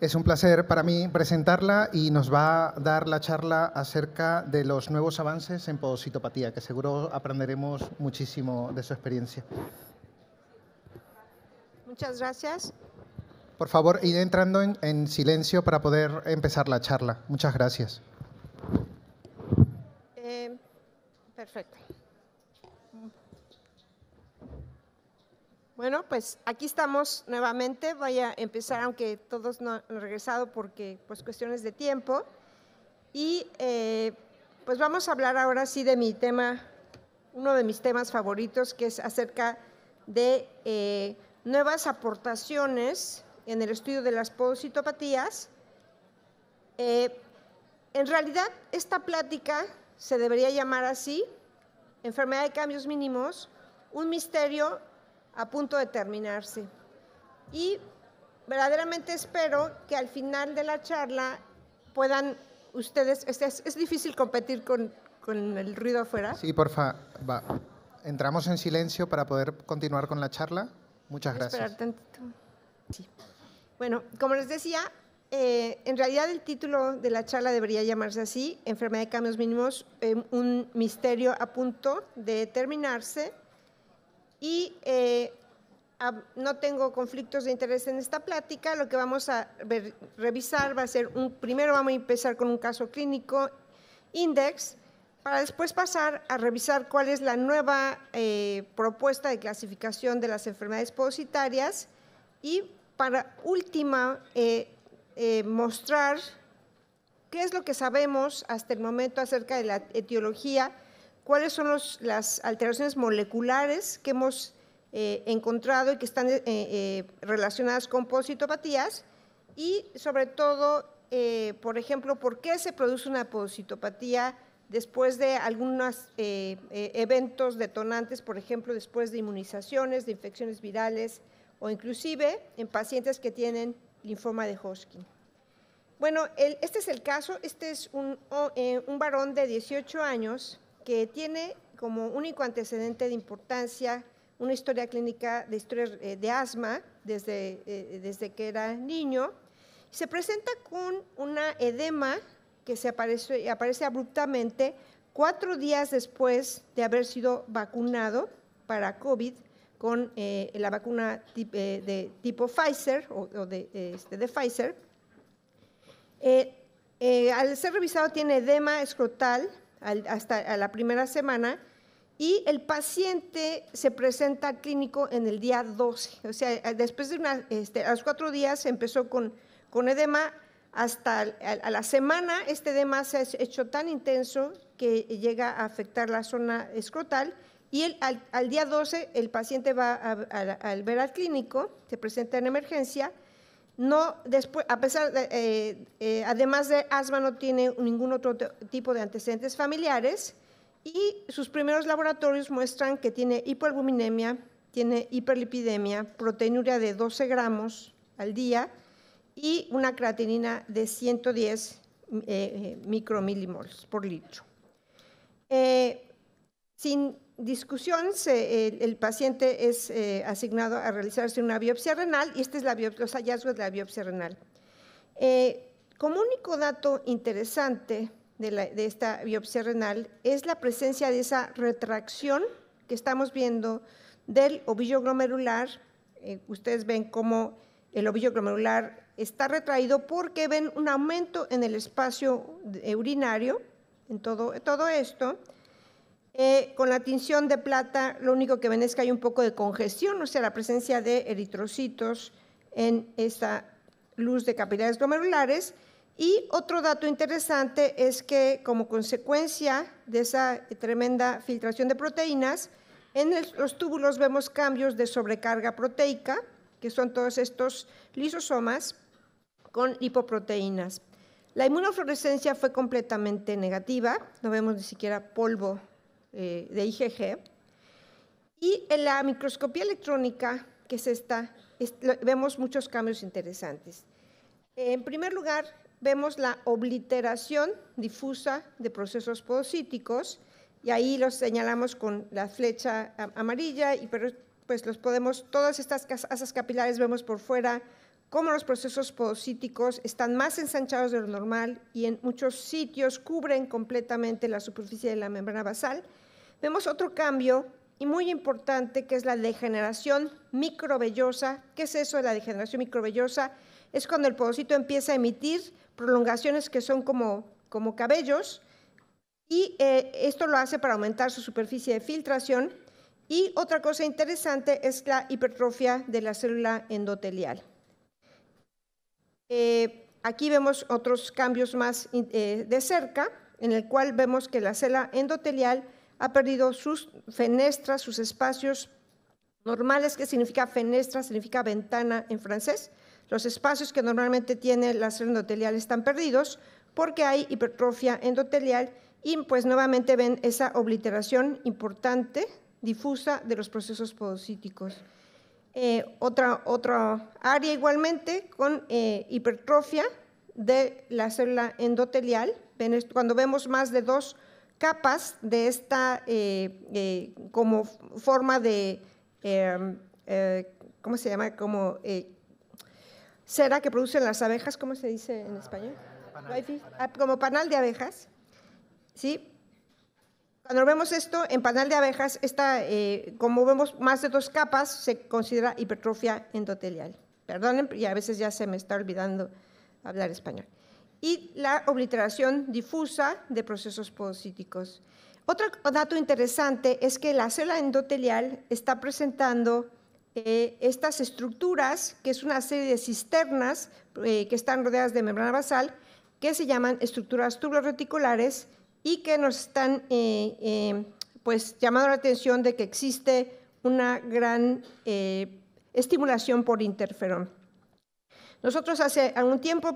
Es un placer para mí presentarla y nos va a dar la charla acerca de los nuevos avances en podocitopatía, que seguro aprenderemos muchísimo de su experiencia. Muchas gracias. Por favor, id entrando en silencio para poder empezar la charla. Muchas gracias. Perfecto. Bueno, pues aquí estamos nuevamente. Voy a empezar, aunque todos no han regresado porque pues cuestiones de tiempo. Y pues vamos a hablar ahora sí de mi tema, uno de mis temas favoritos, que es acerca de nuevas aportaciones en el estudio de las podocitopatías. En realidad, esta plática se debería llamar así: enfermedad de cambios mínimos, un misterio a punto de terminarse. Y verdaderamente espero que al final de la charla puedan ustedes, es difícil competir con el ruido afuera. Sí, porfa, entramos en silencio para poder continuar con la charla. Muchas gracias. Esperar tantito. Sí. Bueno, como les decía, en realidad el título de la charla debería llamarse así: enfermedad de cambios mínimos, un misterio a punto de terminarse. Y no tengo conflictos de interés en esta plática. Lo que vamos a revisar va a ser, primero vamos a empezar con un caso clínico, INDEX, para después pasar a revisar cuál es la nueva propuesta de clasificación de las enfermedades podocitarias y para última mostrar qué es lo que sabemos hasta el momento acerca de la etiología, cuáles son las alteraciones moleculares que hemos encontrado y que están relacionadas con podocitopatías y sobre todo, por ejemplo, por qué se produce una podocitopatía después de algunos eventos detonantes, por ejemplo, después de inmunizaciones, de infecciones virales o inclusive en pacientes que tienen linfoma de Hodgkin. Bueno, este es el caso. Este es un varón de 18 años que tiene como único antecedente de importancia una historia clínica de asma desde que era niño. Se presenta con una edema que aparece abruptamente 4 días después de haber sido vacunado para COVID con la vacuna de tipo Pfizer o de Pfizer. Al ser revisado tiene edema escrotal hasta la primera semana y el paciente se presenta clínico en el día 12, o sea, después de a los 4 días empezó con edema, hasta a la semana este edema se ha hecho tan intenso que llega a afectar la zona escrotal y al día 12 el paciente va al ver al clínico, se presenta en emergencia. No, después, además de asma, no tiene ningún otro tipo de antecedentes familiares y sus primeros laboratorios muestran que tiene hipoalbuminemia, tiene hiperlipidemia, proteinuria de 12 gramos al día y una creatinina de 110 micromilimoles por litro. Sin discusión, el paciente es asignado a realizarse una biopsia renal y los hallazgos de la biopsia renal. Como único dato interesante de esta biopsia renal es la presencia de esa retracción que estamos viendo del ovillo glomerular. Ustedes ven cómo el ovillo glomerular está retraído porque ven un aumento en el espacio urinario, en todo esto. Con la tinción de plata, lo único que ven es que hay un poco de congestión, o sea, la presencia de eritrocitos en esta luz de capilares glomerulares. Y otro dato interesante es que, como consecuencia de esa tremenda filtración de proteínas, en los túbulos vemos cambios de sobrecarga proteica, que son todos estos lisosomas con lipoproteínas. La inmunofluorescencia fue completamente negativa, no vemos ni siquiera polvo de IgG. Y en la microscopía electrónica, que es esta, vemos muchos cambios interesantes. En primer lugar, vemos la obliteración difusa de procesos podocíticos, y ahí los señalamos con la flecha amarilla, pero pues los podemos, todas estas asas capilares vemos por fuera cómo los procesos podocíticos están más ensanchados de lo normal y en muchos sitios cubren completamente la superficie de la membrana basal. Vemos otro cambio y muy importante, que es la degeneración microvellosa. ¿Qué es eso de la degeneración microvellosa? Es cuando el podocito empieza a emitir prolongaciones que son como cabellos, y esto lo hace para aumentar su superficie de filtración. Y otra cosa interesante es la hipertrofia de la célula endotelial. Aquí vemos otros cambios más de cerca, en el cual vemos que la célula endotelial ha perdido sus fenestras, sus espacios normales. ¿Qué significa fenestra? Significa ventana en francés. Los espacios que normalmente tiene la célula endotelial están perdidos porque hay hipertrofia endotelial, y pues nuevamente ven esa obliteración importante, difusa, de los procesos podocíticos. Otra área igualmente con hipertrofia de la célula endotelial. Cuando vemos más de 2 capas de esta como forma de, ¿cómo se llama? Como cera que producen las abejas, ¿cómo se dice en español? Como panal de abejas, ¿sí? Cuando vemos esto en panal de abejas, como vemos más de 2 capas, se considera hipertrofia endotelial. Perdonen, y a veces ya se me está olvidando hablar español. Y la obliteración difusa de procesos podocíticos. Otro dato interesante es que la célula endotelial está presentando estas estructuras, que es una serie de cisternas que están rodeadas de membrana basal, que se llaman estructuras tubuloreticulares, y que nos están pues llamando la atención de que existe una gran estimulación por interferón. Nosotros hace algún tiempo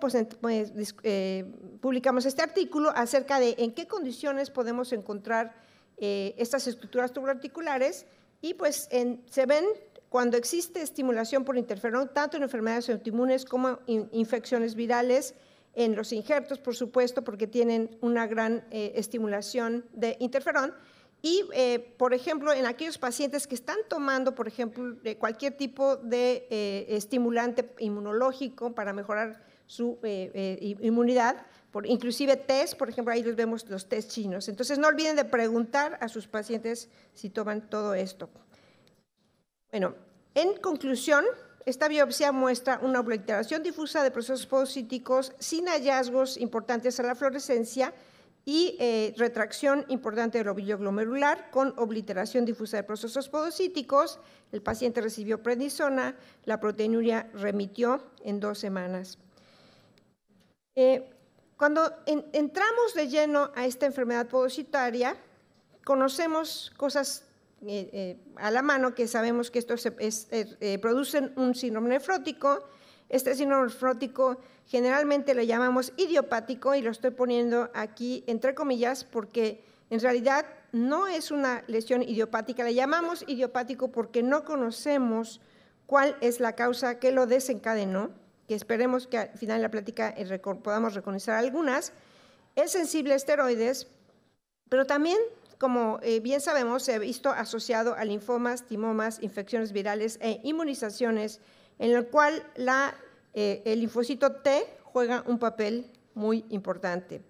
publicamos este artículo acerca de en qué condiciones podemos encontrar estas estructuras tubuloarticulares, y pues se ven cuando existe estimulación por interferón, tanto en enfermedades autoinmunes como en infecciones virales, en los injertos, por supuesto, porque tienen una gran estimulación de interferón. Y, por ejemplo, en aquellos pacientes que están tomando, por ejemplo, cualquier tipo de estimulante inmunológico para mejorar su inmunidad, inclusive test, por ejemplo, ahí les vemos los test chinos. Entonces, no olviden de preguntar a sus pacientes si toman todo esto. Bueno, en conclusión, esta biopsia muestra una obliteración difusa de procesos podocíticos sin hallazgos importantes a la fluorescencia y retracción importante del ovillo glomerular con obliteración difusa de procesos podocíticos. El paciente recibió prednisona, la proteinuria remitió en 2 semanas. Cuando entramos de lleno a esta enfermedad podocitaria, conocemos cosas a la mano, que sabemos que esto producen un síndrome nefrótico. Este síndrome nefrótico generalmente le llamamos idiopático, y lo estoy poniendo aquí entre comillas porque en realidad no es una lesión idiopática. Le llamamos idiopático porque no conocemos cuál es la causa que lo desencadenó, que esperemos que al final de la plática podamos reconocer algunas. Es sensible a esteroides, pero también, como bien sabemos, se ha visto asociado a linfomas, timomas, infecciones virales e inmunizaciones, en el cual el linfocito T juega un papel muy importante.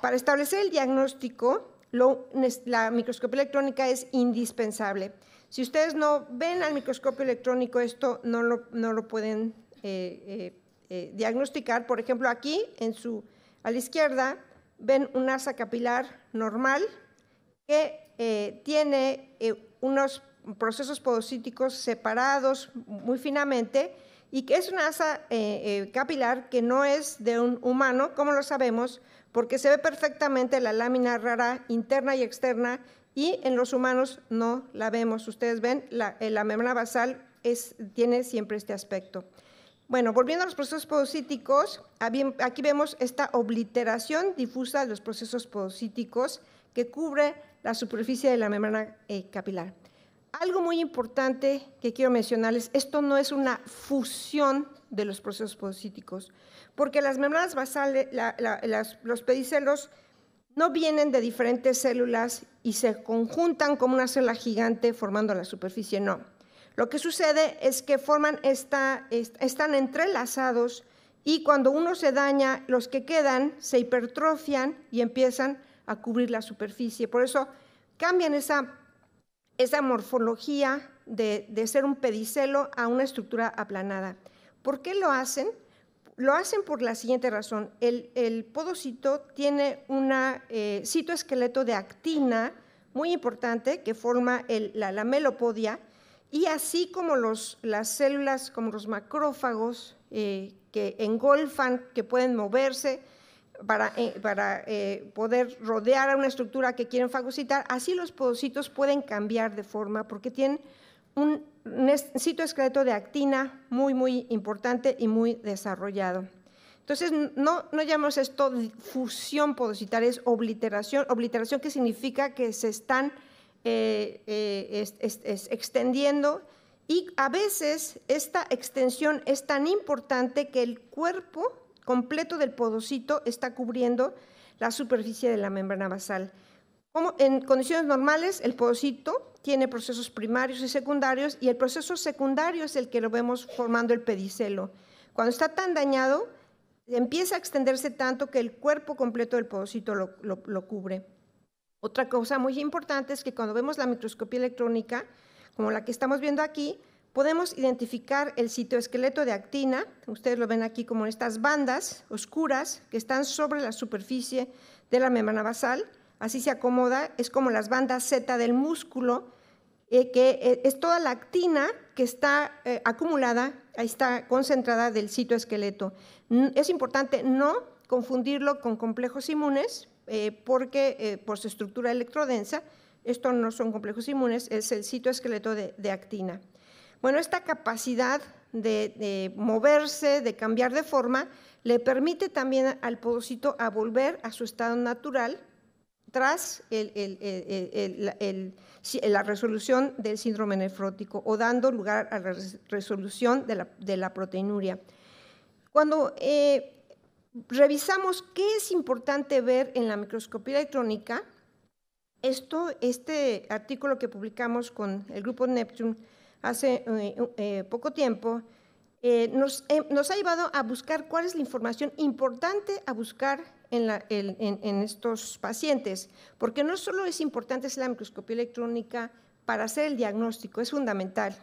Para establecer el diagnóstico, la microscopía electrónica es indispensable. Si ustedes no ven al microscopio electrónico, esto no lo pueden diagnosticar. Por ejemplo, aquí a la izquierda ven un asa capilar normal que tiene unos procesos podocíticos separados muy finamente, y que es una asa capilar que no es de un humano. ¿Cómo lo sabemos? Porque se ve perfectamente la lámina rara interna y externa, y en los humanos no la vemos. Ustedes ven, la membrana basal tiene siempre este aspecto. Bueno, volviendo a los procesos podocíticos, aquí vemos esta obliteración difusa de los procesos podocíticos que cubre la superficie de la membrana capilar. Algo muy importante que quiero mencionarles: esto no es una fusión de los procesos podocíticos, porque las membranas basales, los pedicelos, no vienen de diferentes células y se conjuntan como una célula gigante formando la superficie, no. Lo que sucede es que están entrelazados y cuando uno se daña, los que quedan se hipertrofian y empiezan a cubrir la superficie. Por eso cambian esa morfología de ser un pedicelo a una estructura aplanada. ¿Por qué lo hacen? Lo hacen por la siguiente razón. El podocito tiene un citoesqueleto de actina muy importante que forma la lamelopodia, y así como las células, como los macrófagos que engolfan, que pueden moverse para poder rodear a una estructura que quieren fagocitar, así los podocitos pueden cambiar de forma porque tienen un citoesqueleto de actina muy, muy importante y muy desarrollado. Entonces, no llamamos esto fusión podocitaria, es obliteración. Obliteración, que significa que se están extendiendo, y a veces esta extensión es tan importante que el cuerpo completo del podocito está cubriendo la superficie de la membrana basal. Como en condiciones normales, el podocito tiene procesos primarios y secundarios, y el proceso secundario es el que lo vemos formando el pedicelo. Cuando está tan dañado, empieza a extenderse tanto que el cuerpo completo del podocito lo cubre. Otra cosa muy importante es que cuando vemos la microscopía electrónica, como la que estamos viendo aquí, podemos identificar el citoesqueleto de actina. Ustedes lo ven aquí como estas bandas oscuras que están sobre la superficie de la membrana basal. Así se acomoda, es como las bandas Z del músculo, que es toda la actina que está acumulada, ahí está concentrada del citoesqueleto. Es importante no confundirlo con complejos inmunes, porque por su estructura electrodensa, estos no son complejos inmunes, es el citoesqueleto de actina. Bueno, esta capacidad de moverse, de cambiar de forma, le permite también al podocito a volver a su estado natural tras la resolución del síndrome nefrótico, o dando lugar a la resolución de la proteinuria. Cuando revisamos qué es importante ver en la microscopía electrónica, este artículo que publicamos con el grupo Neptune hace poco tiempo, nos ha llevado a buscar cuál es la información importante a buscar en estos pacientes, porque no solo es importante la microscopía electrónica para hacer el diagnóstico, es fundamental,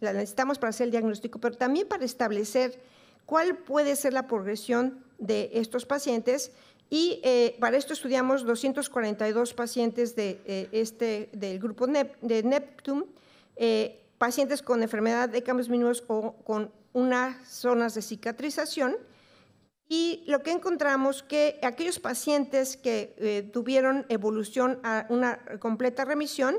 la necesitamos para hacer el diagnóstico, pero también para establecer cuál puede ser la progresión de estos pacientes, y para esto estudiamos 242 pacientes del grupo de Neptune, pacientes con enfermedad de cambios mínimos o con unas zonas de cicatrización, y lo que encontramos que aquellos pacientes que tuvieron evolución a una completa remisión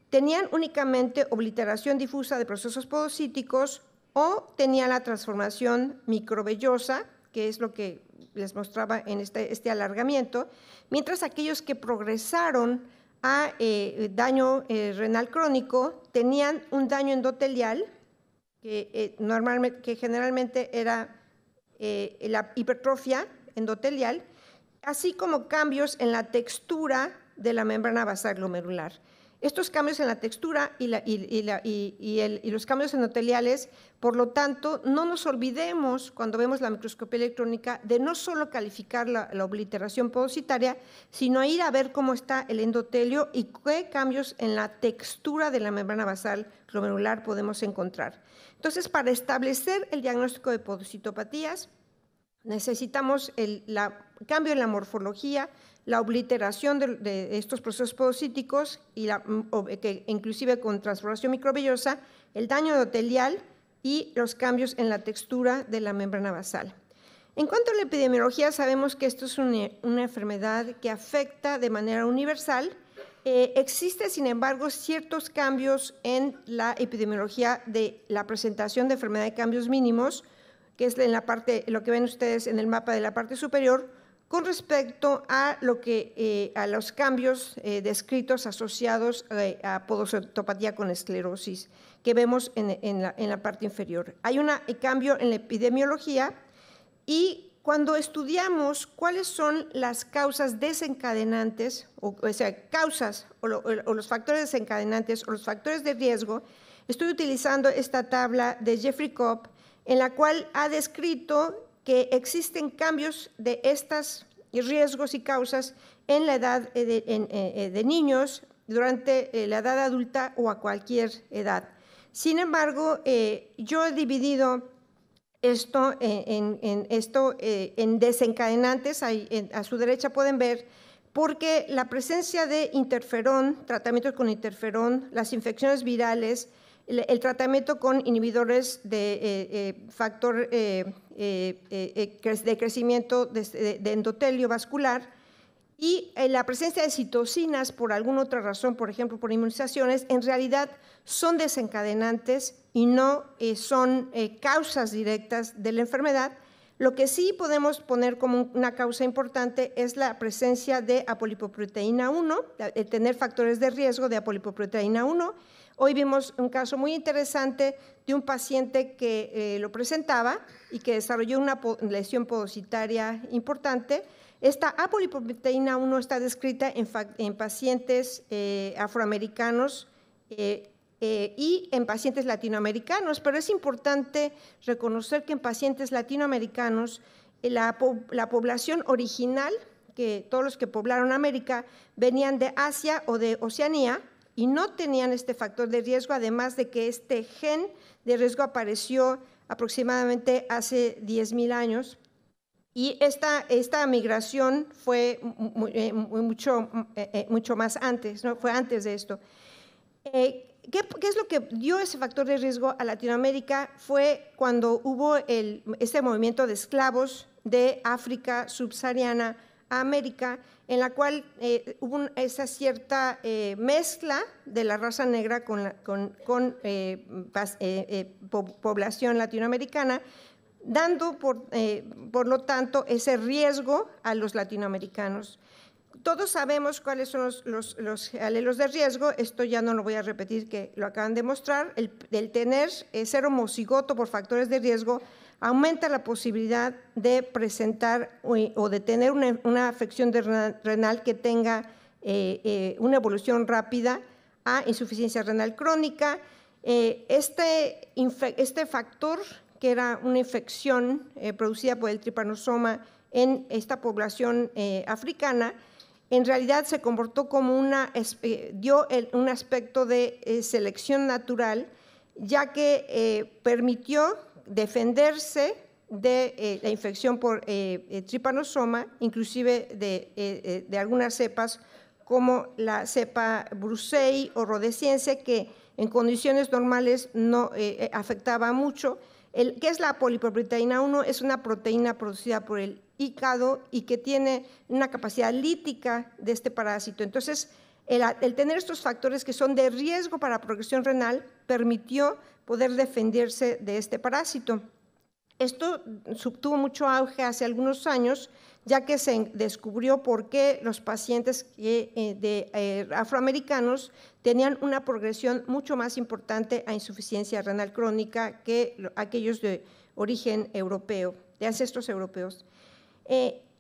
tenían únicamente obliteración difusa de procesos podocíticos o tenían la transformación microvellosa, que es lo que les mostraba en este alargamiento, mientras aquellos que progresaron a daño renal crónico tenían un daño endotelial que generalmente era la hipertrofia endotelial, así como cambios en la textura de la membrana basal glomerular. Estos cambios en la textura y los cambios endoteliales, por lo tanto, no nos olvidemos cuando vemos la microscopía electrónica de no solo calificar la obliteración podocitaria, sino ir a ver cómo está el endotelio y qué cambios en la textura de la membrana basal glomerular podemos encontrar. Entonces, para establecer el diagnóstico de podocitopatías, necesitamos el cambio en la morfología, la obliteración de estos procesos podocíticos, que inclusive con transformación microvellosa, el daño endotelial y los cambios en la textura de la membrana basal. En cuanto a la epidemiología, sabemos que esto es una enfermedad que afecta de manera universal. Existen, sin embargo, ciertos cambios en la epidemiología de la presentación de enfermedad de cambios mínimos, que es en lo que ven ustedes en el mapa de la parte superior, con respecto a los cambios descritos asociados a podocitopatía con esclerosis que vemos en la parte inferior. Hay un cambio en la epidemiología, y cuando estudiamos cuáles son las causas desencadenantes, o sea, causas o los factores desencadenantes o los factores de riesgo, Estoy utilizando esta tabla de Jeffrey Cobb, en la cual ha descrito que existen cambios de estos riesgos y causas en la edad de niños, durante la edad adulta o a cualquier edad. Sin embargo, yo he dividido esto en desencadenantes. A su derecha pueden ver, porque la presencia de interferón, tratamientos con interferón, las infecciones virales, el tratamiento con inhibidores de factor de crecimiento de endotelio vascular, y la presencia de citocinas por alguna otra razón, por ejemplo por inmunizaciones, en realidad son desencadenantes y no son causas directas de la enfermedad. Lo que sí podemos poner como una causa importante es la presencia de apolipoproteína 1, tener factores de riesgo de apolipoproteína 1. Hoy vimos un caso muy interesante de un paciente que lo presentaba y que desarrolló una lesión podocitaria importante. Esta apolipoproteína 1 está descrita en pacientes afroamericanos y en pacientes latinoamericanos, pero es importante reconocer que en pacientes latinoamericanos la población original, que todos los que poblaron América, venían de Asia o de Oceanía y no tenían este factor de riesgo, además de que este gen de riesgo apareció aproximadamente hace 10,000 años. Y esta migración fue mucho más antes, ¿no? Fue antes de esto. ¿Qué es lo que dio ese factor de riesgo a Latinoamérica? Fue cuando hubo este movimiento de esclavos de África subsahariana a América, en la cual hubo esa cierta mezcla de la raza negra con población latinoamericana, dando por lo tanto ese riesgo a los latinoamericanos. Todos sabemos cuáles son los alelos de riesgo. Esto ya no lo voy a repetir, que lo acaban de mostrar. El tener ser homocigoto por factores de riesgo aumenta la posibilidad de presentar o de tener una afección renal que tenga una evolución rápida a insuficiencia renal crónica. Este factor, que era una infección producida por el tripanosoma en esta población africana, en realidad se comportó como dio un aspecto de selección natural, ya que permitió defenderse de la infección por tripanosoma, inclusive de algunas cepas como la cepa brucei o rhodesiense, que en condiciones normales no afectaba mucho. ¿Qué es la apolipoproteína 1? Es una proteína producida por el hígado y que tiene una capacidad lítica de este parásito. Entonces, el tener estos factores que son de riesgo para progresión renal permitió poder defenderse de este parásito. Esto tuvo mucho auge hace algunos años, ya que se descubrió por qué los pacientes afroamericanos tenían una progresión mucho más importante a insuficiencia renal crónica que aquellos de origen europeo, de ancestros europeos.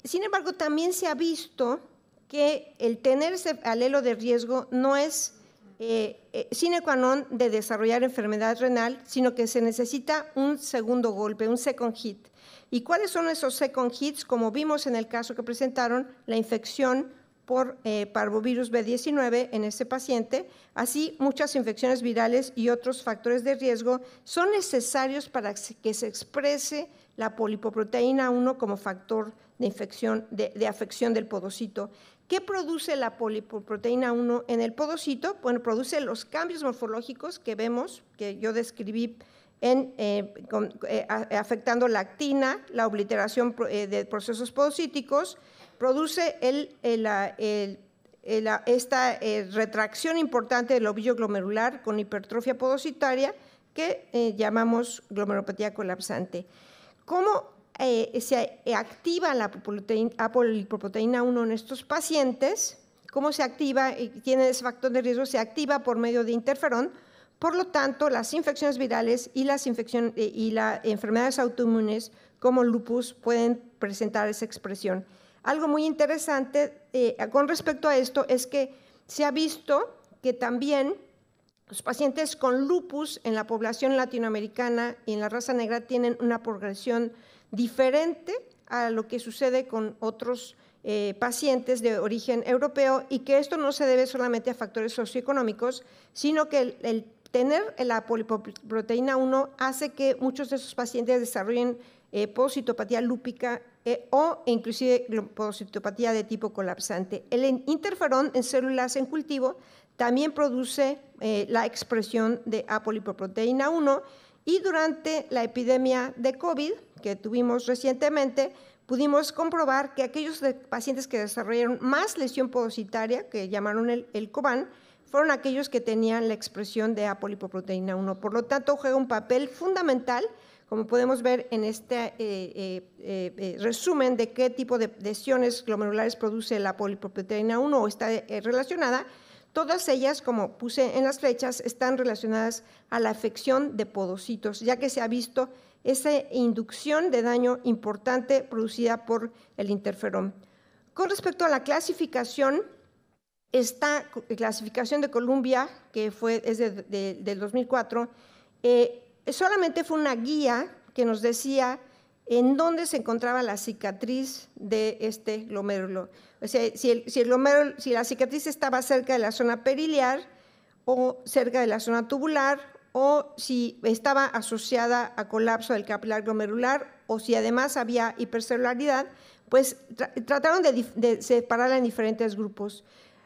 Sin embargo, también se ha visto que el tener ese alelo de riesgo no es sine qua non de desarrollar enfermedad renal, sino que se necesita un segundo golpe, un second hit. ¿Y cuáles son esos second hits? Como vimos en el caso que presentaron, la infección por parvovirus B19 en ese paciente, así muchas infecciones virales y otros factores de riesgo son necesarios para que se exprese la apolipoproteína 1 como factor de infección, de afección del podocito. ¿Qué produce la apolipoproteína 1 en el podocito? Bueno, produce los cambios morfológicos que vemos, que yo describí afectando la actina, la obliteración de procesos podocíticos, produce esta retracción importante del ovillo glomerular con hipertrofia podocitaria que llamamos glomerulopatía colapsante. ¿Cómo se activa la apolipoproteína 1 en estos pacientes? ¿Cómo se activa? Tiene ese factor de riesgo, se activa por medio de interferón. Por lo tanto, las infecciones virales y las enfermedades autoinmunes como lupus pueden presentar esa expresión. Algo muy interesante con respecto a esto es que se ha visto que también Los pacientes con lupus en la población latinoamericana y en la raza negra tienen una progresión diferente a lo que sucede con otros pacientes de origen europeo, y que esto no se debe solamente a factores socioeconómicos, sino que el tener la polipoproteína 1 hace que muchos de esos pacientes desarrollen podocitopatía lúpica o inclusive podocitopatía de tipo colapsante. El interferón en células en cultivo también produce la expresión de apolipoproteína 1, y durante la epidemia de COVID que tuvimos recientemente, pudimos comprobar que aquellos pacientes que desarrollaron más lesión podocitaria, que llamaron el COBAN, fueron aquellos que tenían la expresión de apolipoproteína 1. Por lo tanto, juega un papel fundamental, como podemos ver en este resumen de qué tipo de lesiones glomerulares produce la apolipoproteína 1 o está relacionada. Todas ellas, como puse en las flechas, están relacionadas a la afección de podocitos, ya que se ha visto esa inducción de daño importante producida por el interferón. Con respecto a la clasificación, esta clasificación de Columbia, que es del 2004, solamente fue una guía que nos decía en dónde se encontraba la cicatriz de este glomérulo. O sea, si la cicatriz estaba cerca de la zona periliar o cerca de la zona tubular, o si estaba asociada a colapso del capilar glomerular, o si además había hipercelularidad, pues trataron de separarla en diferentes grupos.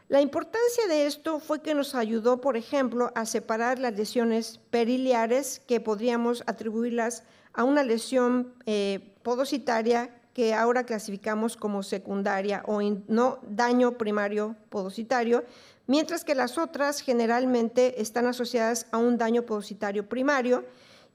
La importancia de esto fue que nos ayudó, por ejemplo, a separar las lesiones periliares, que podríamos atribuirlas a una lesión podocitaria que ahora clasificamos como secundaria o no daño primario podocitario, mientras que las otras generalmente están asociadas a un daño podocitario primario.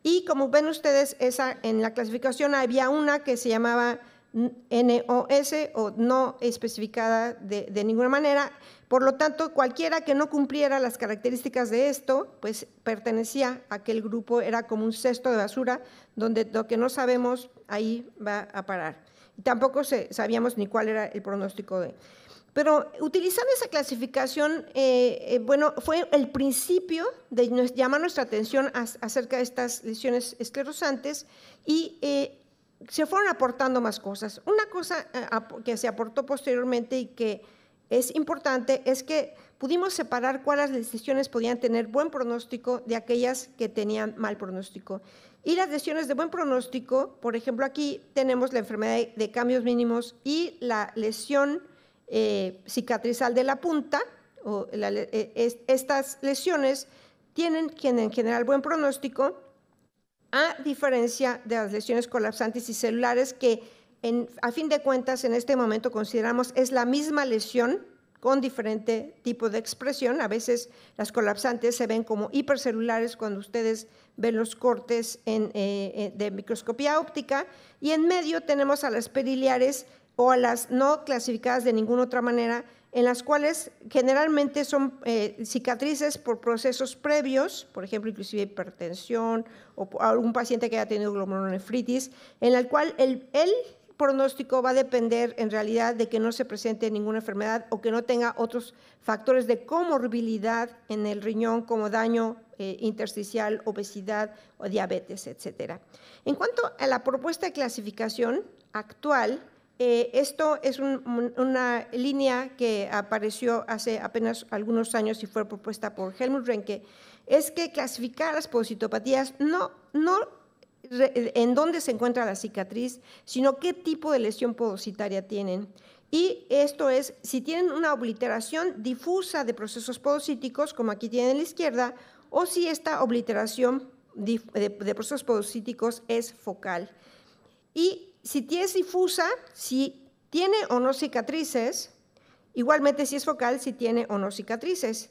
Y como ven ustedes, en la clasificación había una que se llamaba NOS o no especificada de ninguna manera. Por lo tanto, cualquiera que no cumpliera las características de esto, pues pertenecía a aquel grupo, era como un cesto de basura, donde lo que no sabemos ahí va a parar. Y tampoco sabíamos ni cuál era el pronóstico de. Pero utilizando esa clasificación, bueno, fue el principio de llamar nuestra atención acerca de estas lesiones esclerosantes, y se fueron aportando más cosas. Una cosa que se aportó posteriormente y que es importante es que pudimos separar cuáles lesiones podían tener buen pronóstico de aquellas que tenían mal pronóstico. Y las lesiones de buen pronóstico, por ejemplo, aquí tenemos la enfermedad de cambios mínimos y la lesión cicatrizal de la punta. Estas lesiones tienen en general buen pronóstico, a diferencia de las lesiones colapsantes y celulares, que a fin de cuentas en este momento consideramos es la misma lesión con diferente tipo de expresión. A veces las colapsantes se ven como hipercelulares cuando ustedes ven los cortes de microscopía óptica, y en medio tenemos a las periliares o a las no clasificadas de ninguna otra manera, en las cuales generalmente son cicatrices por procesos previos, por ejemplo, inclusive hipertensión o algún paciente que haya tenido glomerulonefritis, en el cual el pronóstico va a depender en realidad de que no se presente ninguna enfermedad o que no tenga otros factores de comorbilidad en el riñón, como daño intersticial, obesidad o diabetes, etcétera. En cuanto a la propuesta de clasificación actual, esto es una línea que apareció hace apenas algunos años y fue propuesta por Helmut Reinke, es que clasificar las podocitopatías no en dónde se encuentra la cicatriz, sino qué tipo de lesión podocitaria tienen. Y esto es, si tienen una obliteración difusa de procesos podocíticos, como aquí tienen en la izquierda, o si esta obliteración de procesos podocíticos es focal. Y si es difusa, si tiene o no cicatrices, igualmente si es focal, si tiene o no cicatrices.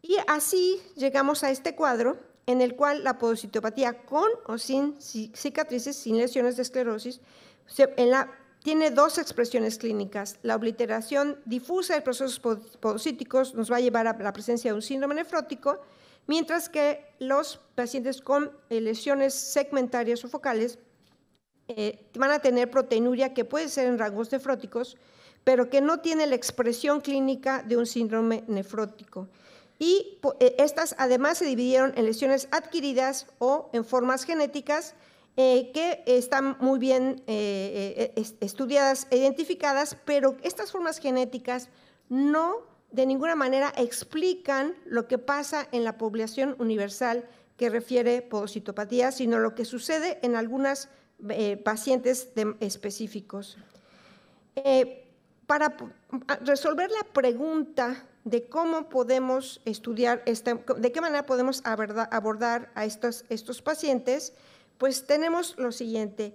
Y así llegamos a este cuadro en el cual la podocitopatía con o sin cicatrices, sin lesiones de esclerosis, tiene dos expresiones clínicas. La obliteración difusa de procesos podocíticos nos va a llevar a la presencia de un síndrome nefrótico, mientras que los pacientes con lesiones segmentarias o focales van a tener proteinuria que puede ser en rangos nefróticos, pero que no tiene la expresión clínica de un síndrome nefrótico. y estas además se dividieron en lesiones adquiridas o en formas genéticas que están muy bien estudiadas e identificadas, pero estas formas genéticas no de ninguna manera explican lo que pasa en la población universal que refiere podocitopatía, sino lo que sucede en algunas pacientes específicos. Para resolver la pregunta de cómo podemos estudiar, de qué manera podemos abordar a estos pacientes, pues tenemos lo siguiente.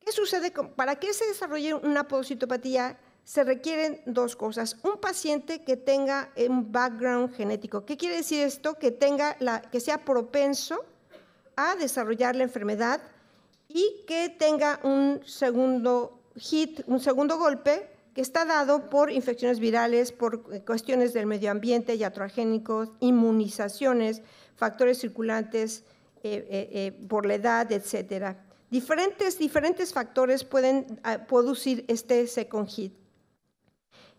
¿Qué sucede? Para que se desarrolle una podocitopatía se requieren dos cosas. Un paciente que tenga un background genético. ¿Qué quiere decir esto? Que sea propenso a desarrollar la enfermedad y que tenga un segundo golpe que está dado por infecciones virales, por cuestiones del medio ambiente, iatrogénicos, inmunizaciones, factores circulantes, por la edad, etcétera. Diferentes factores pueden producir este second hit.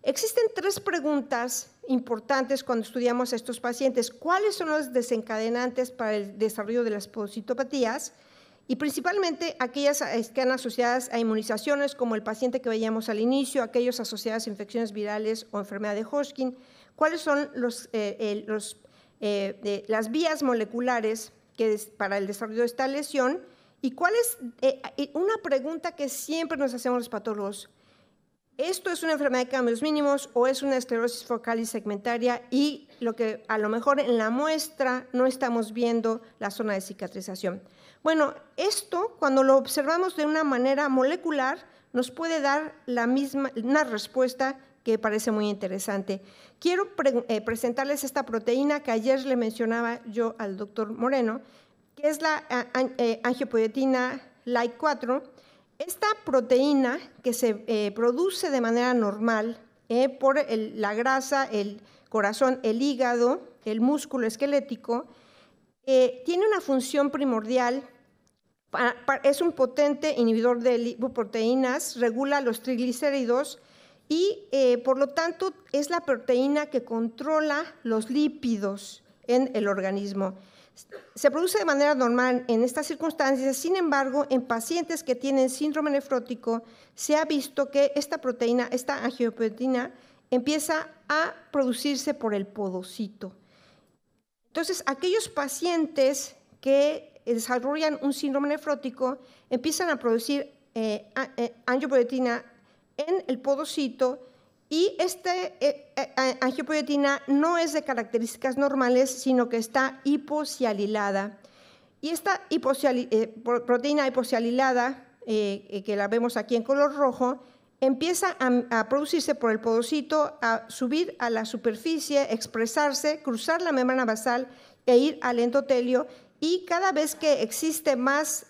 Existen tres preguntas importantes cuando estudiamos a estos pacientes. ¿Cuáles son los desencadenantes para el desarrollo de las podocitopatías? Y principalmente aquellas que están asociadas a inmunizaciones, como el paciente que veíamos al inicio, aquellos asociados a infecciones virales o enfermedad de Hodgkin. ¿Cuáles son las vías moleculares para el desarrollo de esta lesión? ¿Y cuál es una pregunta que siempre nos hacemos los patólogos? ¿Esto es una enfermedad de cambios mínimos o es una esclerosis focal y segmentaria? Y lo que a lo mejor en la muestra no estamos viendo la zona de cicatrización. Bueno, esto cuando lo observamos de una manera molecular nos puede dar una respuesta que parece muy interesante. Quiero presentarles esta proteína que ayer le mencionaba yo al doctor Moreno, que es la angiopoietina LIKE4. Esta proteína que se produce de manera normal por la grasa, el corazón, el hígado, el músculo esquelético, tiene una función primordial, es un potente inhibidor de lipoproteínas, regula los triglicéridos y por lo tanto es la proteína que controla los lípidos en el organismo. Se produce de manera normal en estas circunstancias, sin embargo, en pacientes que tienen síndrome nefrótico se ha visto que esta proteína, esta angiopoietina, empieza a producirse por el podocito. Entonces, aquellos pacientes que desarrollan un síndrome nefrótico empiezan a producir angiopoietina en el podocito y esta angiopoietina no es de características normales, sino que está hipocialilada. Y esta proteína hipocialilada, que la vemos aquí en color rojo, empieza a producirse por el podocito, a subir a la superficie, expresarse, cruzar la membrana basal e ir al endotelio, y cada vez que existe más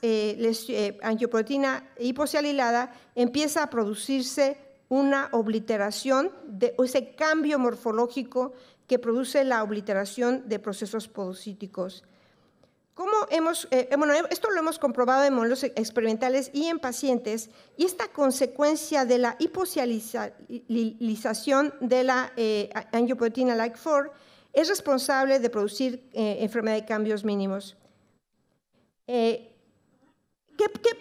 angiopoietina hipocialilada, empieza a producirse una obliteración de ese cambio morfológico que produce la obliteración de procesos podocíticos. Esto lo hemos comprobado en modelos experimentales y en pacientes, y esta consecuencia de la hipocialización de la angiopoietina LIKE4 es responsable de producir enfermedad de cambios mínimos. ¿Qué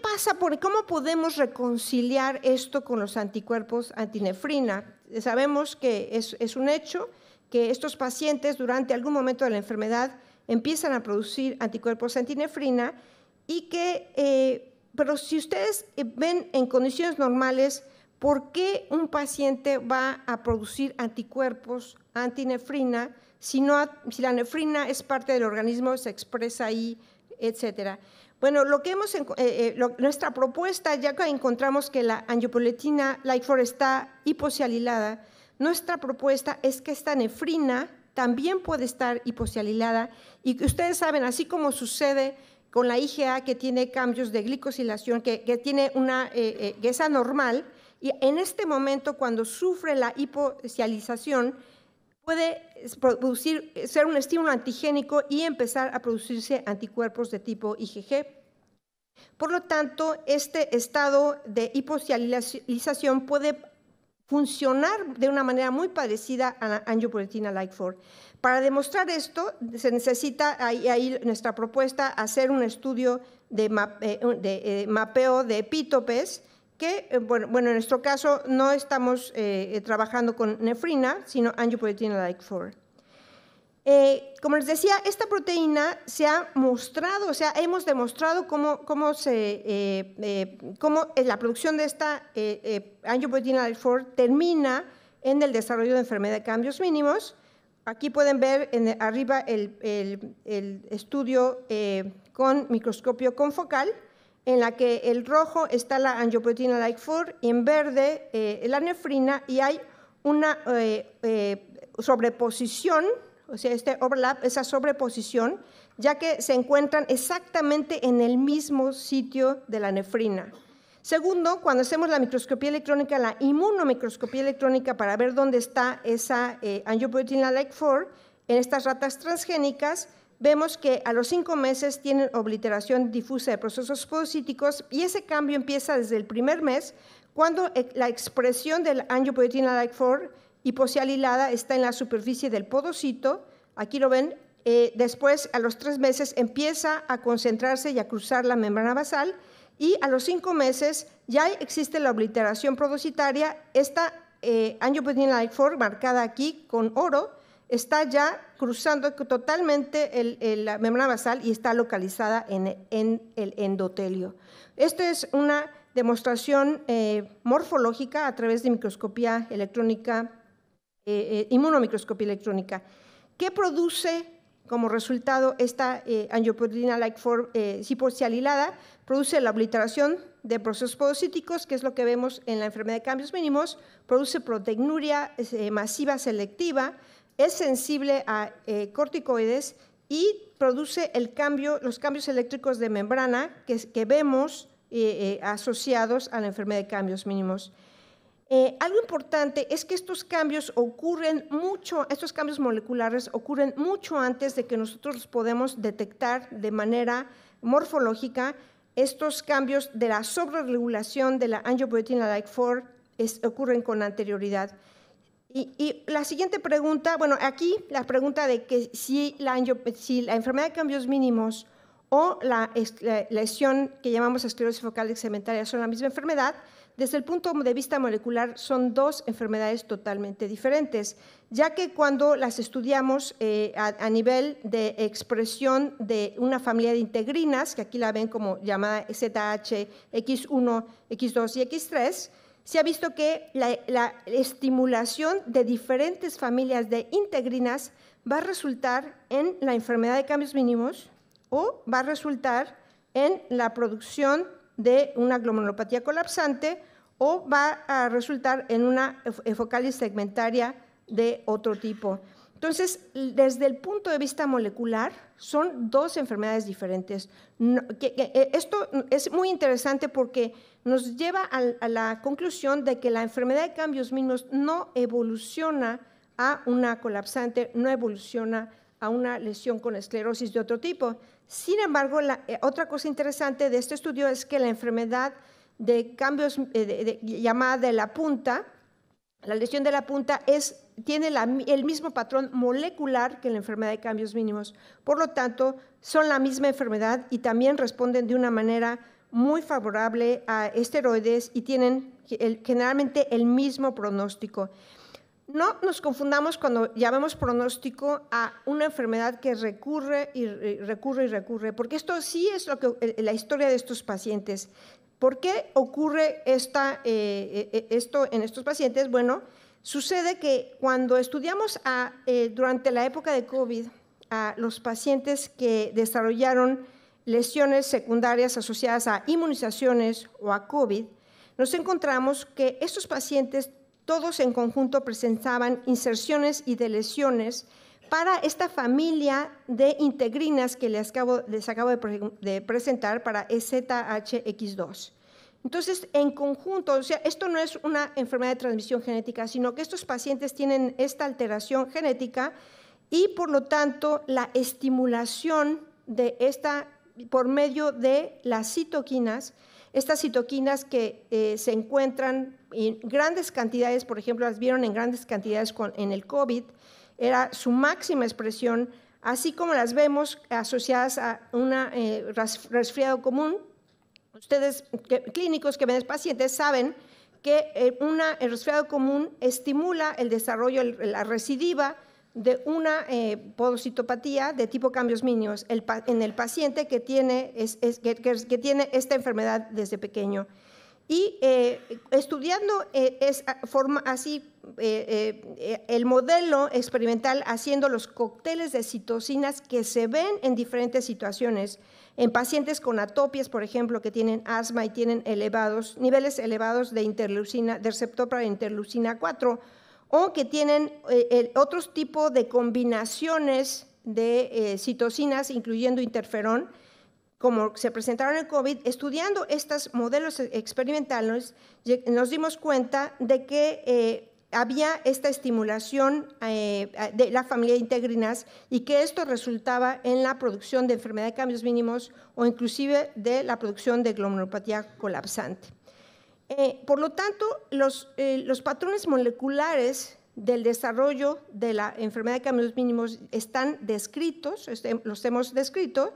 pasa? ¿Cómo podemos reconciliar esto con los anticuerpos antinefrina? Sabemos que es un hecho que estos pacientes durante algún momento de la enfermedad empiezan a producir anticuerpos antinefrina pero si ustedes ven en condiciones normales, ¿por qué un paciente va a producir anticuerpos antinefrina si la nefrina es parte del organismo, se expresa ahí, etcétera? Bueno, nuestra propuesta, ya que encontramos que la angiopoietina LIKE4 está hipocialilada, nuestra propuesta es que esta nefrina también puede estar hipocialilada y que ustedes saben, así como sucede con la IgA, que tiene cambios de glicosilación, que tiene que es anormal, y en este momento, cuando sufre la hipocialización, puede ser un estímulo antigénico y empezar a producirse anticuerpos de tipo IgG. Por lo tanto, este estado de hipocialización puede funcionar de una manera muy parecida a la angiopoietina like 4. Para demostrar esto, se necesita, ahí nuestra propuesta, hacer un estudio de mapeo de epítopes, que, bueno, en nuestro caso no estamos trabajando con nefrina, sino angiopoietina like 4. Como les decía, esta proteína se ha mostrado, o sea, hemos demostrado cómo la producción de esta angiopoietina like 4 termina en el desarrollo de enfermedad de cambios mínimos. Aquí pueden ver arriba el estudio con microscopio confocal, en la que el rojo está la angiopoietina like 4 y en verde la nefrina, y hay una sobreposición, o sea, este overlap, esa sobreposición, ya que se encuentran exactamente en el mismo sitio de la nefrina. Segundo, cuando hacemos la microscopía electrónica, la inmunomicroscopía electrónica, para ver dónde está esa angiopoietina like 4, en estas ratas transgénicas, vemos que a los 5 meses tienen obliteración difusa de procesos podocíticos, y ese cambio empieza desde el primer mes, cuando la expresión de la angiopoietina like 4 hiposialilada está en la superficie del podocito. Aquí lo ven. Después, a los 3 meses, empieza a concentrarse y a cruzar la membrana basal, y a los 5 meses ya existe la obliteración podocitaria. Esta angiopoietina like 4, marcada aquí con oro, está ya cruzando totalmente la membrana basal y está localizada en el endotelio. Esta es una demostración morfológica a través de microscopía electrónica, inmunomicroscopía electrónica. ¿Qué produce como resultado esta angiopoietina like 4 hiposialilada? Produce la obliteración de procesos podocíticos, que es lo que vemos en la enfermedad de cambios mínimos, produce proteinuria masiva selectiva, es sensible a corticoides y produce los cambios eléctricos de membrana que vemos asociados a la enfermedad de cambios mínimos. Algo importante es que estos cambios moleculares ocurren mucho antes de que nosotros los podemos detectar de manera morfológica. Estos cambios de la sobreregulación de la angiopoietina like 4 ocurren con anterioridad. Y la siguiente pregunta, bueno, aquí la pregunta de que si la enfermedad de cambios mínimos o la lesión que llamamos esclerosis focal segmentaria son la misma enfermedad, desde el punto de vista molecular son 2 enfermedades totalmente diferentes, ya que cuando las estudiamos a nivel de expresión de una familia de integrinas, que aquí la ven como llamada ZH, X1, X2 y X3, se ha visto que la estimulación de diferentes familias de integrinas va a resultar en la enfermedad de cambios mínimos o va a resultar en la producción de una glomerulopatía colapsante o va a resultar en una focalis segmentaria de otro tipo. Entonces, desde el punto de vista molecular, son 2 enfermedades diferentes. Esto es muy interesante porque nos lleva a la conclusión de que la enfermedad de cambios mínimos no evoluciona a una colapsante, no evoluciona a una lesión con esclerosis de otro tipo. Sin embargo, otra cosa interesante de este estudio es que la enfermedad de cambios llamada de la punta, la lesión de la punta tiene el mismo patrón molecular que la enfermedad de cambios mínimos. Por lo tanto, son la misma enfermedad y también responden de una manera muy favorable a esteroides y tienen generalmente el mismo pronóstico. No nos confundamos cuando llamamos pronóstico a una enfermedad que recurre y recurre y recurre, porque esto sí es la historia de estos pacientes. ¿Por qué ocurre esto en estos pacientes? Bueno, sucede que cuando estudiamos durante la época de COVID a los pacientes que desarrollaron lesiones secundarias asociadas a inmunizaciones o a COVID, nos encontramos que estos pacientes todos en conjunto presentaban inserciones y deleciones para esta familia de integrinas que les acabo de presentar para ZHX2. Entonces, en conjunto, o sea, esto no es una enfermedad de transmisión genética, sino que estos pacientes tienen esta alteración genética y, por lo tanto, la estimulación de esta por medio de las citoquinas Estas citoquinas que se encuentran en grandes cantidades, por ejemplo, las vieron en grandes cantidades en el COVID, era su máxima expresión, así como las vemos asociadas a un resfriado común. Ustedes, clínicos que ven pacientes, saben que el resfriado común estimula el desarrollo, la recidiva de una podocitopatía de tipo cambios mínimos en el paciente que tiene esta enfermedad desde pequeño. Y estudiando el modelo experimental, haciendo los cócteles de citocinas que se ven en diferentes situaciones, en pacientes con atopias, por ejemplo, que tienen asma y tienen niveles elevados de interleucina, de receptor para interleucina 4, o que tienen otros tipos de combinaciones de citocinas, incluyendo interferón, como se presentaron en el COVID. Estudiando estos modelos experimentales, nos dimos cuenta de que había esta estimulación de la familia de integrinas y que esto resultaba en la producción de enfermedad de cambios mínimos o inclusive de la producción de glomerulopatía colapsante. Por lo tanto, los patrones moleculares del desarrollo de la enfermedad de cambios mínimos están descritos, los hemos descrito.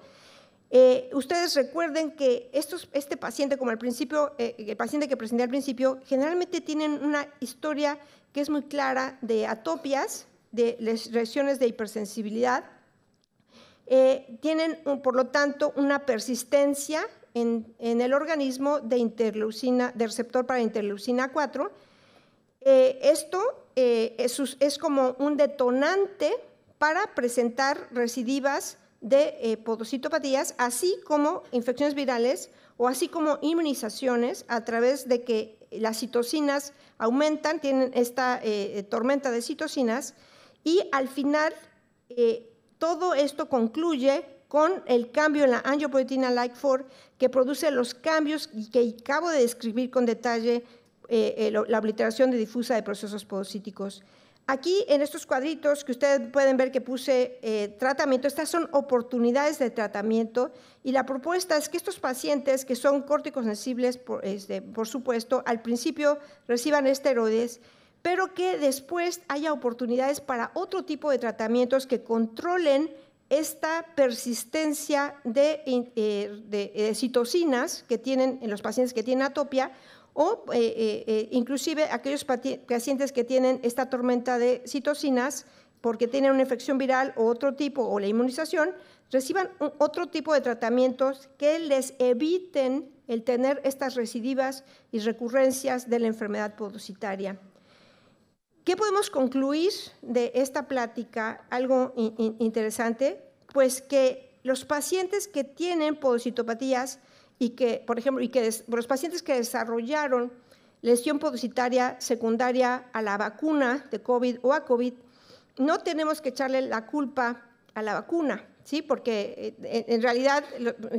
Ustedes recuerden que este paciente, como al principio, el paciente que presenté al principio, generalmente tienen una historia que es muy clara de atopias, de lesiones de hipersensibilidad, tienen, por lo tanto, una persistencia en el organismo de receptor para interleucina 4. Esto es como un detonante para presentar recidivas de podocitopatías, así como infecciones virales o así como inmunizaciones, a través de que las citocinas aumentan, tienen esta tormenta de citocinas, y al final todo esto concluye con el cambio en la angiopoietina like-4 que produce los cambios que acabo de describir con detalle, la obliteración de difusa de procesos podocíticos. Aquí, en estos cuadritos que ustedes pueden ver que puse tratamiento, estas son oportunidades de tratamiento, y la propuesta es que estos pacientes que son córticosensibles, por supuesto, al principio reciban esteroides, pero que después haya oportunidades para otro tipo de tratamientos que controlen esta persistencia de citocinas que tienen en los pacientes que tienen atopia, o inclusive aquellos pacientes que tienen esta tormenta de citocinas porque tienen una infección viral o otro tipo, o la inmunización, reciban otro tipo de tratamientos que les eviten el tener estas recidivas y recurrencias de la enfermedad podocitaria. ¿Qué podemos concluir de esta plática? Algo interesante, pues que los pacientes que tienen podocitopatías y que, por ejemplo, los pacientes que desarrollaron lesión podocitaria secundaria a la vacuna de COVID o a COVID, no tenemos que echarle la culpa a la vacuna, ¿sí? Porque en realidad,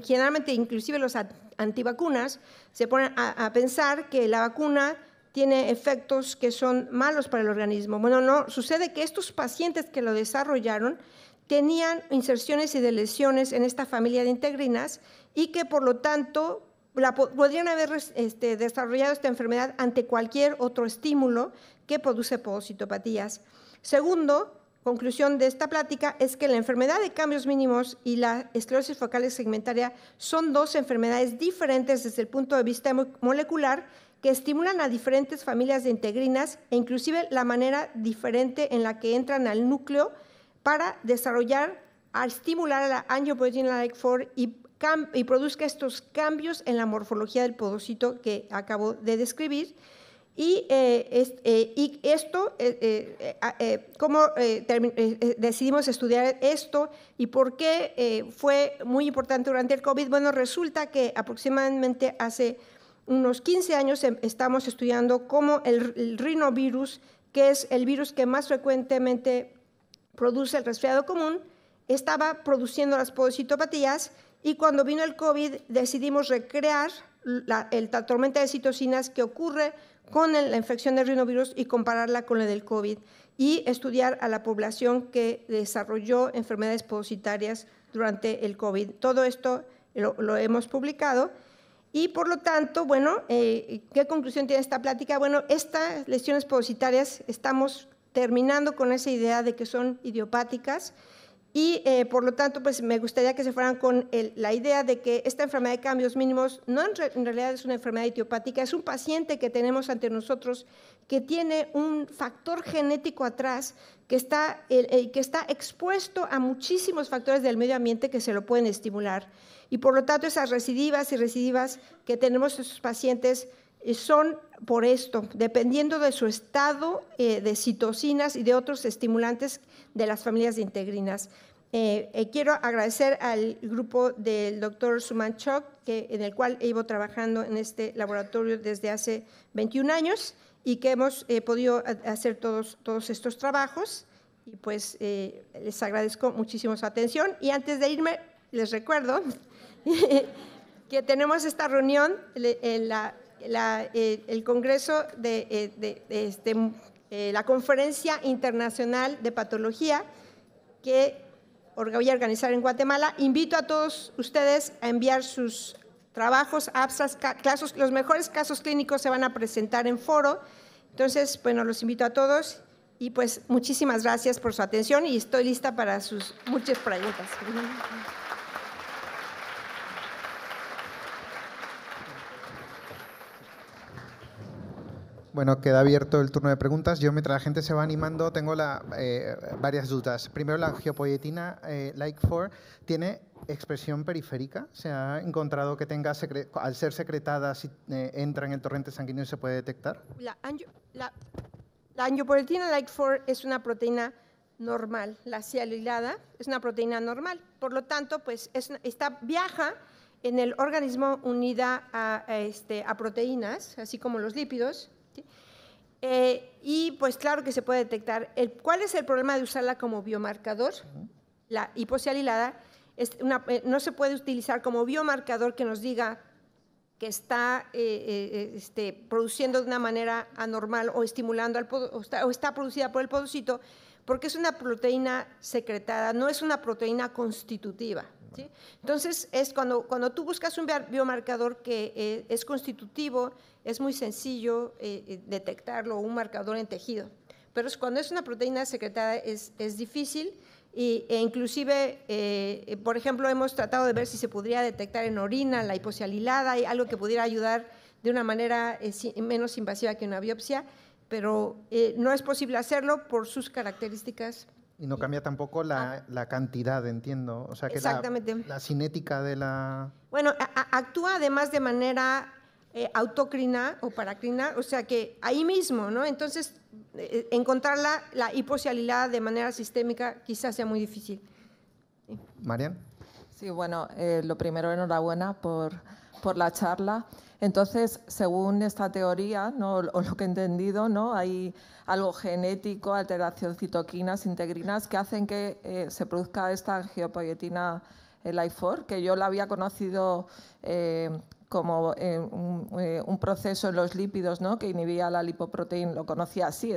generalmente, inclusive los antivacunas se ponen a pensar que la vacuna tiene efectos que son malos para el organismo. Bueno, no, sucede que estos pacientes que lo desarrollaron tenían inserciones y deleciones en esta familia de integrinas y que, por lo tanto, podrían haber desarrollado esta enfermedad ante cualquier otro estímulo que produce podocitopatías. Segundo, conclusión de esta plática es que la enfermedad de cambios mínimos y la esclerosis focal segmentaria son dos enfermedades diferentes desde el punto de vista molecular, que estimulan a diferentes familias de integrinas e inclusive la manera diferente en la que entran al núcleo para estimular a la angiopoietina like-4 y produzca estos cambios en la morfología del podocito que acabo de describir. Y esto, cómo decidimos estudiar esto y por qué fue muy importante durante el COVID. Bueno, resulta que aproximadamente hace unos 15 años estamos estudiando cómo el rinovirus, que es el virus que más frecuentemente produce el resfriado común, estaba produciendo las podocitopatías, y cuando vino el COVID decidimos recrear la tormenta de citocinas que ocurre con la infección del rinovirus y compararla con la del COVID, y estudiar a la población que desarrolló enfermedades podocitarias durante el COVID. Todo esto lo hemos publicado. Y por lo tanto, bueno, ¿qué conclusión tiene esta plática? Bueno, estas lesiones podocitarias estamos terminando con esa idea de que son idiopáticas y por lo tanto, pues me gustaría que se fueran con la idea de que esta enfermedad de cambios mínimos no en realidad es una enfermedad idiopática, es un paciente que tenemos ante nosotros que tiene un factor genético atrás que está expuesto a muchísimos factores del medio ambiente que se lo pueden estimular. Y por lo tanto, esas recidivas que tenemos en esos pacientes son por esto, dependiendo de su estado de citocinas y de otros estimulantes de las familias de integrinas. Quiero agradecer al grupo del doctor Suman Chok, en el cual llevo trabajando en este laboratorio desde hace 21 años y que hemos podido hacer todos estos trabajos. Y pues les agradezco muchísimo su atención. Y antes de irme, les recuerdo que tenemos esta reunión, el Congreso la Conferencia Internacional de Patología que voy a organizar en Guatemala. Invito a todos ustedes a enviar sus trabajos, abstracts, los mejores casos clínicos se van a presentar en foro. Entonces, bueno, los invito a todos y pues muchísimas gracias por su atención y estoy lista para sus muchas preguntas. Bueno, queda abierto el turno de preguntas. Yo, mientras la gente se va animando, tengo varias dudas. Primero, la angiopoietina like-4 tiene expresión periférica. ¿Se ha encontrado que tenga, al ser secretada, si entra en el torrente sanguíneo y se puede detectar? La angiopoietina like-4 es una proteína normal, la cialilada es una proteína normal. Por lo tanto, pues viaja en el organismo unida a proteínas, así como los lípidos. ¿Sí? Y pues claro que se puede detectar. ¿Cuál es el problema de usarla como biomarcador? La hipocialilada no se puede utilizar como biomarcador que nos diga que está produciendo de una manera anormal o estimulando o está producida por el podocito, porque es una proteína secretada, no es una proteína constitutiva. ¿Sí? Entonces, cuando tú buscas un biomarcador que es constitutivo, es muy sencillo detectarlo, un marcador en tejido. Pero cuando es una proteína secretada es difícil e inclusive, por ejemplo, hemos tratado de ver si se podría detectar en orina la hipocialilada, algo que pudiera ayudar de una manera menos invasiva que una biopsia, pero no es posible hacerlo por sus características. Y no cambia tampoco la cantidad, entiendo. O sea, que exactamente. La cinética de la… Bueno, actúa además de manera autocrina o paracrina, o sea que ahí mismo, ¿no? Entonces, encontrar la hipocialilada de manera sistémica quizás sea muy difícil. ¿Marian? Sí, bueno, lo primero, enhorabuena por la charla. Entonces, según esta teoría, ¿no?, o lo que he entendido, ¿no?, hay algo genético, alteración citoquinas, integrinas, que hacen que se produzca esta angiopoietina like-4, que yo la había conocido como un proceso en los lípidos, ¿no?, que inhibía la lipoproteína, lo conocía así,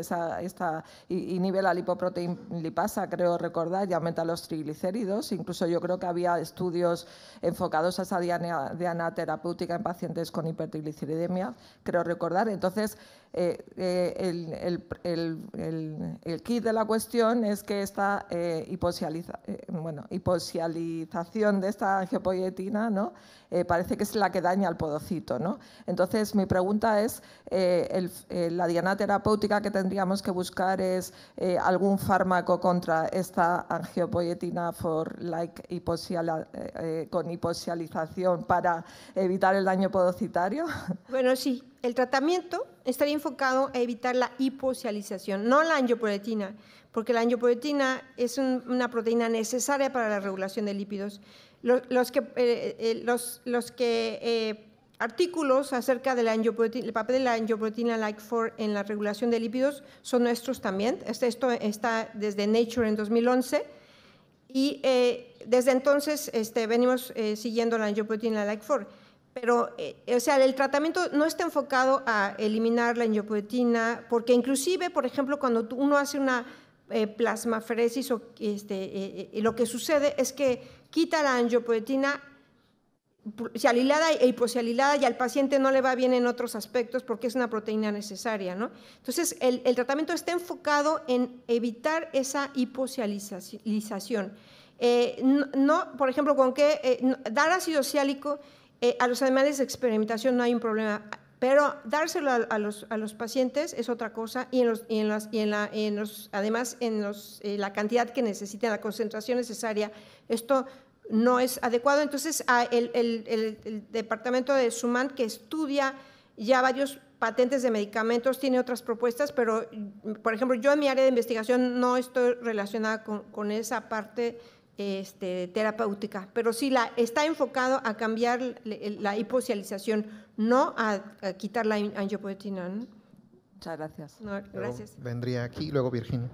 inhibe la lipoproteína lipasa, creo recordar, y aumenta los triglicéridos. Incluso yo creo que había estudios enfocados a esa diana terapéutica en pacientes con hipertrigliceridemia, creo recordar. Entonces, el kit de la cuestión es que esta hipocialización de esta angiopoietina, ¿no?, parece que es la que daña al podocito, ¿no? Entonces, mi pregunta es, la diana terapéutica que tendríamos que buscar es algún fármaco contra esta angiopoietina con hipocialización para evitar el daño podocitario. Bueno, sí, el tratamiento estaría enfocado a evitar la hipocialización, no la angiopoietina, porque la angiopoietina es una proteína necesaria para la regulación de lípidos. Artículos acerca de el papel de la angiopoietina like-4 en la regulación de lípidos son nuestros también. Esto está desde Nature en 2011 y desde entonces venimos siguiendo la angiopoietina like-4. Pero, o sea, el tratamiento no está enfocado a eliminar la angiopoietina, porque inclusive, por ejemplo, cuando uno hace una plasmaferesis, lo que sucede es que quita la angiopoietina sialilada e hiposialilada y al paciente no le va bien en otros aspectos porque es una proteína necesaria, ¿no? Entonces, el tratamiento está enfocado en evitar esa hiposialización. No, por ejemplo, con que dar ácido siálico a los animales de experimentación no hay un problema, pero dárselo a los pacientes es otra cosa y además en la cantidad que necesitan, la concentración necesaria, esto no es adecuado. Entonces, el departamento de Sumant, que estudia ya varios patentes de medicamentos, tiene otras propuestas, pero, por ejemplo, yo en mi área de investigación no estoy relacionada con esa parte terapéutica, pero sí está enfocado a cambiar la hiposialización, no a quitar la angiopoietina, ¿no? Muchas gracias. No, gracias. Luego vendría aquí, luego Virginia.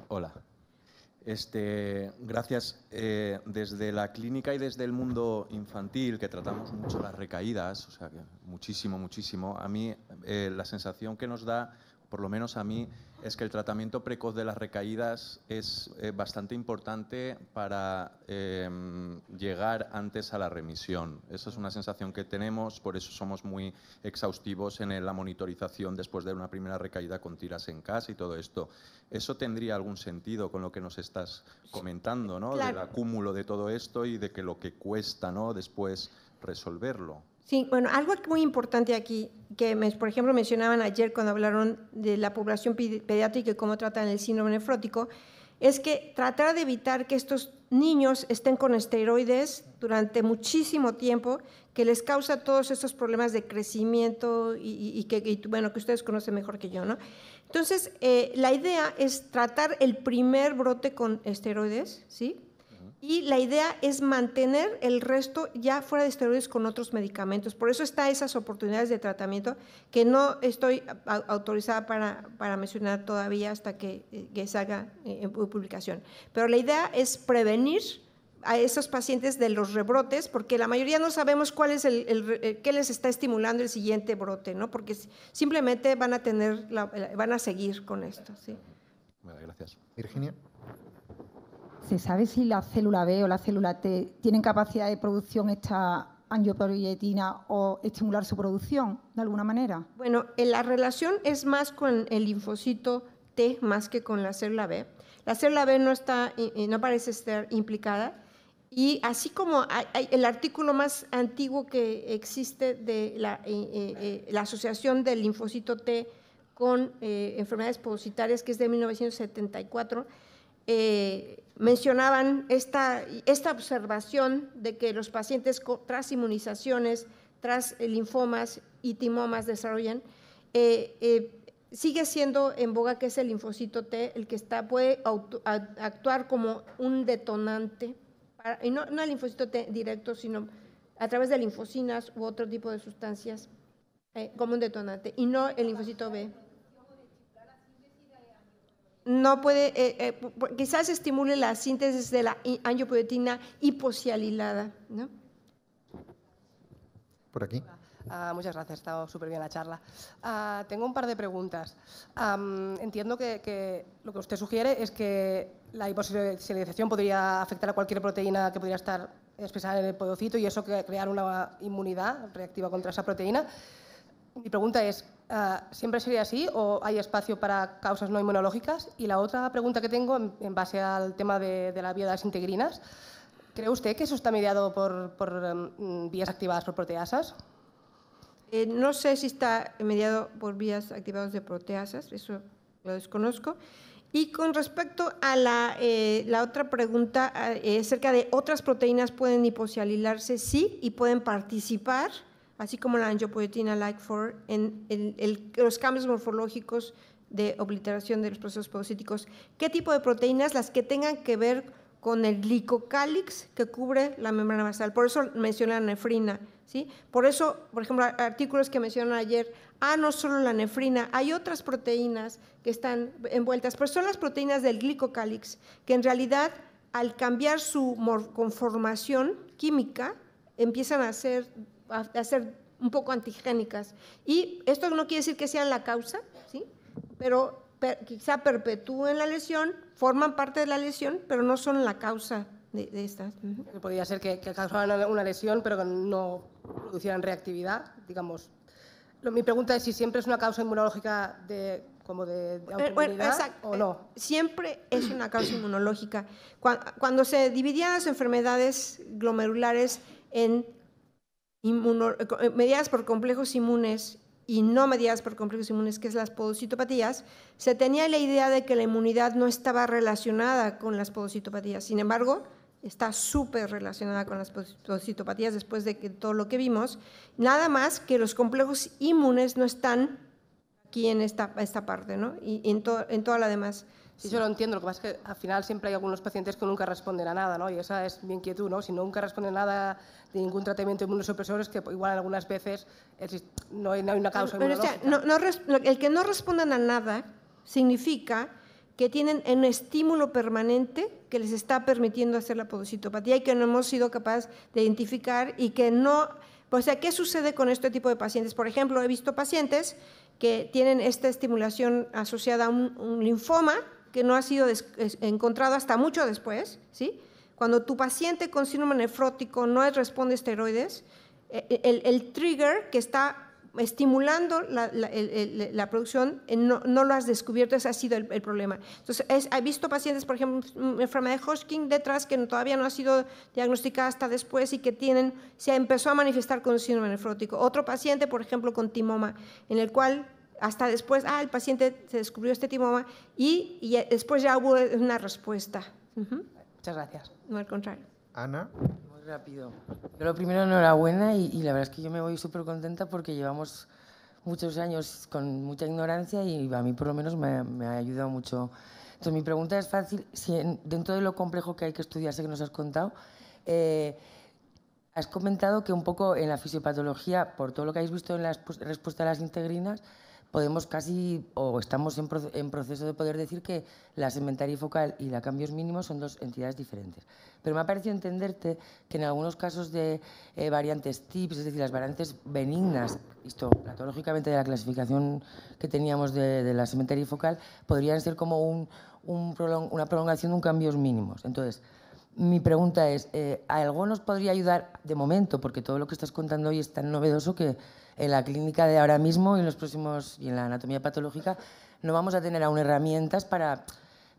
Hola. Gracias. Desde la clínica y desde el mundo infantil, que tratamos mucho las recaídas, o sea, que muchísimo, a mí la sensación que nos da, por lo menos a mí, es que el tratamiento precoz de las recaídas es bastante importante para llegar antes a la remisión. Esa es una sensación que tenemos, por eso somos muy exhaustivos en la monitorización después de una primera recaída con tiras en casa y todo esto. ¿Eso tendría algún sentido con lo que nos estás comentando, ¿no? Claro. Del acúmulo de todo esto y de que lo que cuesta, ¿no?, después resolverlo? Sí, bueno, algo muy importante aquí, que por ejemplo mencionaban ayer cuando hablaron de la población pediátrica y cómo tratan el síndrome nefrótico, es que tratar de evitar que estos niños estén con esteroides durante muchísimo tiempo, que les causa todos estos problemas de crecimiento bueno, que ustedes conocen mejor que yo, ¿no? Entonces, la idea es tratar el primer brote con esteroides, ¿sí? Y la idea es mantener el resto ya fuera de esteroides con otros medicamentos. Por eso están esas oportunidades de tratamiento que no estoy autorizada para mencionar todavía hasta que se haga en publicación. Pero la idea es prevenir a esos pacientes de los rebrotes, porque la mayoría no sabemos cuál es qué les está estimulando el siguiente brote, ¿no? Porque simplemente van a seguir con esto. ¿Sí? Vale, gracias. Virginia. ¿Se sabe si la célula B o la célula T tienen capacidad de producción esta angiopoietina o estimular su producción de alguna manera? Bueno, la relación es más con el linfocito T más que con la célula B. La célula B no parece estar implicada y así como hay el artículo más antiguo que existe de la asociación del linfocito T con enfermedades pogocitarias, que es de 1974, mencionaban esta observación de que los pacientes tras inmunizaciones, tras linfomas y timomas desarrollan, sigue siendo en boga, que es el linfocito T, el que puede actuar como un detonante, y no el linfocito T directo, sino a través de linfocinas u otro tipo de sustancias, como un detonante, y no el linfocito B. No puede, quizás estimule la síntesis de la angiopoietina hiposialilada, ¿no? Por aquí. Muchas gracias, ha estado súper bien la charla. Tengo un par de preguntas. Entiendo que lo que usted sugiere es que la hiposialización podría afectar a cualquier proteína que podría estar expresada en el podocito y eso crear una inmunidad reactiva contra esa proteína. Mi pregunta es, ¿siempre sería así o hay espacio para causas no inmunológicas? Y la otra pregunta que tengo, en base al tema de la vía de las integrinas, ¿cree usted que eso está mediado por vías activadas por proteasas? No sé si está mediado por vías activadas de proteasas, eso lo desconozco. Y con respecto a la otra pregunta, acerca de otras proteínas pueden hiposialilarse, sí, y pueden participar, así como la angiopoietina like-4, en los cambios morfológicos de obliteración de los procesos pogocíticos. ¿Qué tipo de proteínas? Las que tengan que ver con el glicocálix que cubre la membrana basal. Por eso mencioné la nefrina, ¿sí? Por eso, por ejemplo, artículos que mencionaron ayer, no solo la nefrina, hay otras proteínas que están envueltas, pero son las proteínas del glicocálix que en realidad, al cambiar su conformación química, empiezan a ser un poco antigénicas. Y esto no quiere decir que sean la causa, ¿sí? Pero quizá perpetúen la lesión, forman parte de la lesión, pero no son la causa de estas. Podría ser que causaran una lesión, pero que no producieran reactividad, digamos. Mi pregunta es si siempre es una causa inmunológica de autoinmunidad o no. Siempre es una causa inmunológica. Cuando se dividían las enfermedades glomerulares en mediadas por complejos inmunes y no mediadas por complejos inmunes, que es las podocitopatías, se tenía la idea de que la inmunidad no estaba relacionada con las podocitopatías. Sin embargo, está súper relacionada con las podocitopatías después de todo lo que vimos, nada más que los complejos inmunes no están aquí en esta parte, ¿no? Y en toda la demás. Sí, yo lo entiendo, lo que pasa es que al final siempre hay algunos pacientes que nunca responden a nada, ¿no? Y esa es mi inquietud, ¿no? Si nunca responden a nada de ningún tratamiento inmunosupresor, es que igual algunas veces no hay una causa inmunológica. El que no respondan a nada significa que tienen un estímulo permanente que les está permitiendo hacer la podocitopatía y que no hemos sido capaces de identificar y que no… O sea, ¿qué sucede con este tipo de pacientes? Por ejemplo, he visto pacientes que tienen esta estimulación asociada a un linfoma que no ha sido encontrado hasta mucho después, ¿sí? Cuando tu paciente con síndrome nefrótico no responde a esteroides, el trigger que está estimulando la producción no lo has descubierto, ese ha sido el problema. Entonces, he visto pacientes, por ejemplo, enfermedad de Hodgkin detrás que todavía no ha sido diagnosticada hasta después y que se empezó a manifestar con síndrome nefrótico. Otro paciente, por ejemplo, con timoma, en el cual hasta después, el paciente se descubrió este timoma y después ya hubo una respuesta. Muchas gracias. No, al contrario. Ana. Muy rápido. Yo lo primero, enhorabuena y la verdad es que yo me voy súper contenta porque llevamos muchos años con mucha ignorancia y a mí por lo menos me ha ayudado mucho. Entonces mi pregunta es fácil, si dentro de lo complejo que hay que estudiarse que nos has contado, has comentado que un poco en la fisiopatología, por todo lo que habéis visto en la respuesta a las integrinas, podemos casi, o estamos en proceso de poder decir que la segmentaria focal y la cambios mínimos son dos entidades diferentes. Pero me ha parecido entenderte que en algunos casos de variantes TIPS, es decir, las variantes benignas, histopatológicamente de la clasificación que teníamos de la segmentaria focal, podrían ser como una prolongación de un cambios mínimos. Entonces, mi pregunta es, ¿algo nos podría ayudar de momento? Porque todo lo que estás contando hoy es tan novedoso que en la clínica de ahora mismo y en los próximos y en la anatomía patológica no vamos a tener aún herramientas para…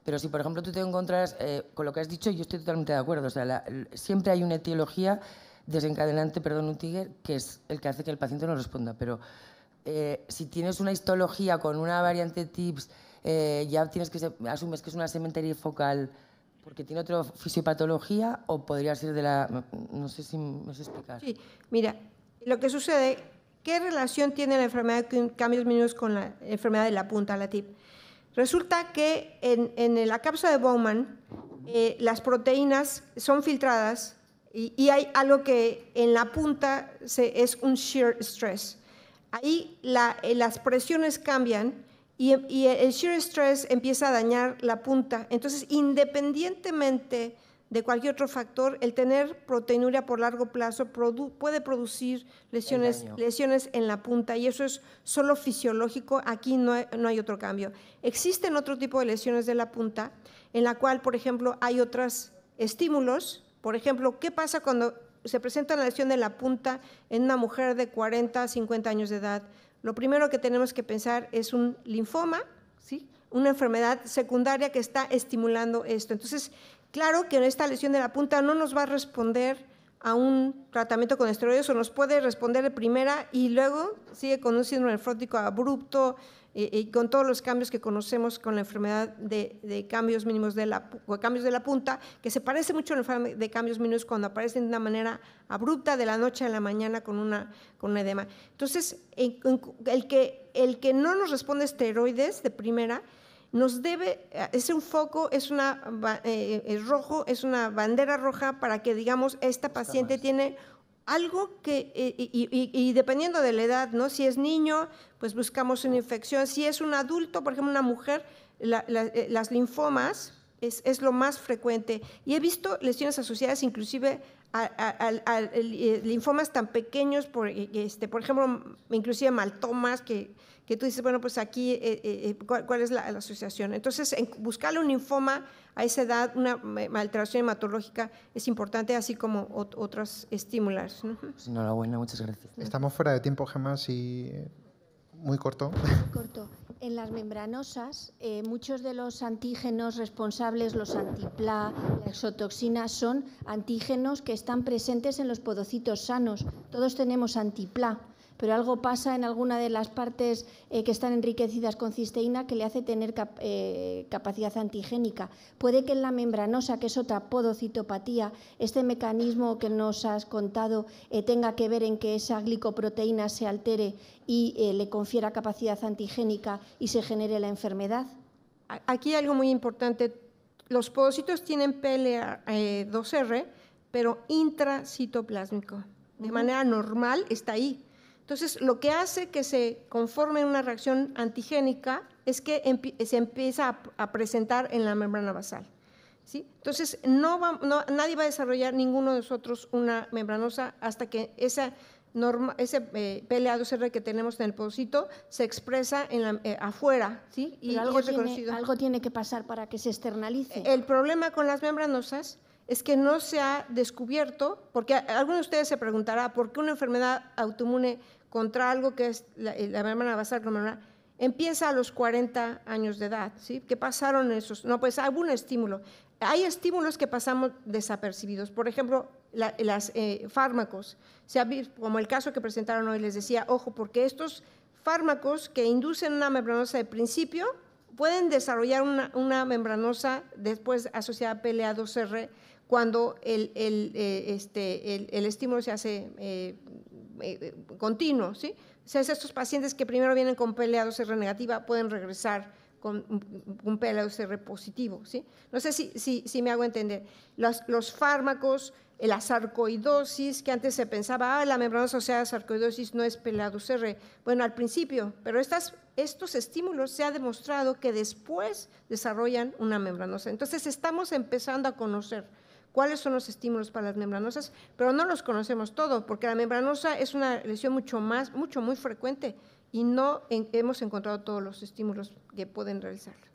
Pero si, por ejemplo, tú te encuentras con lo que has dicho, yo estoy totalmente de acuerdo. O sea, siempre hay una etiología desencadenante, un trigger, que es el que hace que el paciente no responda. Pero si tienes una histología con una variante TIPS, ya asumes que es una segmentaria focal porque tiene otra fisiopatología o podría ser de la… No sé si me sé explicar. Sí, mira, lo que sucede… ¿Qué relación tiene la enfermedad de cambios mínimos con la enfermedad de la punta, la TIP? Resulta que en la cápsula de Bowman las proteínas son filtradas y hay algo que en la punta es un shear stress. Ahí las presiones cambian y el shear stress empieza a dañar la punta. Entonces, independientemente de cualquier otro factor, el tener proteinuria por largo plazo puede producir lesiones en la punta y eso es solo fisiológico, aquí no hay otro cambio. Existen otro tipo de lesiones de la punta en la cual, por ejemplo, hay otros estímulos. Por ejemplo, ¿qué pasa cuando se presenta una lesión de la punta en una mujer de 40 a 50 años de edad? Lo primero que tenemos que pensar es un linfoma, ¿sí? Una enfermedad secundaria que está estimulando esto. Entonces, claro que en esta lesión de la punta no nos va a responder a un tratamiento con esteroides o nos puede responder de primera y luego sigue con un síndrome nefrótico abrupto y con todos los cambios que conocemos con la enfermedad de cambios mínimos cambios de la punta, que se parece mucho a la enfermedad de cambios mínimos cuando aparecen de una manera abrupta de la noche a la mañana con un edema. Entonces, el que no nos responde a esteroides de primera nos debe, es un foco, es rojo, es una bandera roja para que digamos esta paciente tiene algo que, y dependiendo de la edad, ¿no? Si es niño, pues buscamos una infección, si es un adulto, por ejemplo una mujer, las linfomas es lo más frecuente y he visto lesiones asociadas inclusive a linfomas tan pequeños, por ejemplo, inclusive maltomas que que tú dices, bueno, pues aquí, ¿cuál es la asociación? Entonces, buscarle un linfoma a esa edad, una alteración hematológica es importante, así como otros estímulos. Pues enhorabuena, muchas gracias. Estamos fuera de tiempo, Gemma, si muy corto. Muy corto. En las membranosas, muchos de los antígenos responsables, los antipla, la exotoxina, son antígenos que están presentes en los podocitos sanos. Todos tenemos antipla, pero algo pasa en alguna de las partes que están enriquecidas con cisteína que le hace tener capacidad antigénica. Puede que en la membranosa, que es otra podocitopatía, este mecanismo que nos has contado tenga que ver en que esa glicoproteína se altere y le confiera capacidad antigénica y se genere la enfermedad. Aquí hay algo muy importante. Los podocitos tienen PLA2R, pero intracitoplásmico. De manera normal está ahí. Entonces, lo que hace que se conforme una reacción antigénica es que se empieza a presentar en la membrana basal, ¿sí? Entonces, nadie va a desarrollar ninguno de nosotros una membranosa hasta que ese PLA2R que tenemos en el podocito se expresa afuera, ¿sí? Y algo tiene que pasar para que se externalice. El problema con las membranosas es que no se ha descubierto, porque alguno de ustedes se preguntará por qué una enfermedad autoinmune contra algo que es la membrana basal glomerular empieza a los 40 años de edad, ¿sí? ¿Qué pasaron esos? No, pues hay un estímulo. Hay estímulos que pasamos desapercibidos. Por ejemplo, los fármacos. Se ha visto, como el caso que presentaron hoy, les decía, ojo, porque estos fármacos que inducen una membranosa de principio pueden desarrollar una membranosa después asociada a PLA2R cuando el estímulo se hace continuo, ¿sí? O sea, estos pacientes que primero vienen con PLA2R negativa pueden regresar con un PLA2R positivo, ¿sí? No sé si me hago entender. Los fármacos, la sarcoidosis, que antes se pensaba, la membranosa asociada a sarcoidosis no es PLA2R. Bueno, al principio, pero estos estímulos se ha demostrado que después desarrollan una membranosa. Entonces, estamos empezando a conocer cuáles son los estímulos para las membranosas, pero no los conocemos todos, porque la membranosa es una lesión muy frecuente y no hemos encontrado todos los estímulos que pueden realizarla.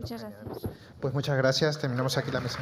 Muchas gracias. Pues muchas gracias, terminamos aquí la mesa.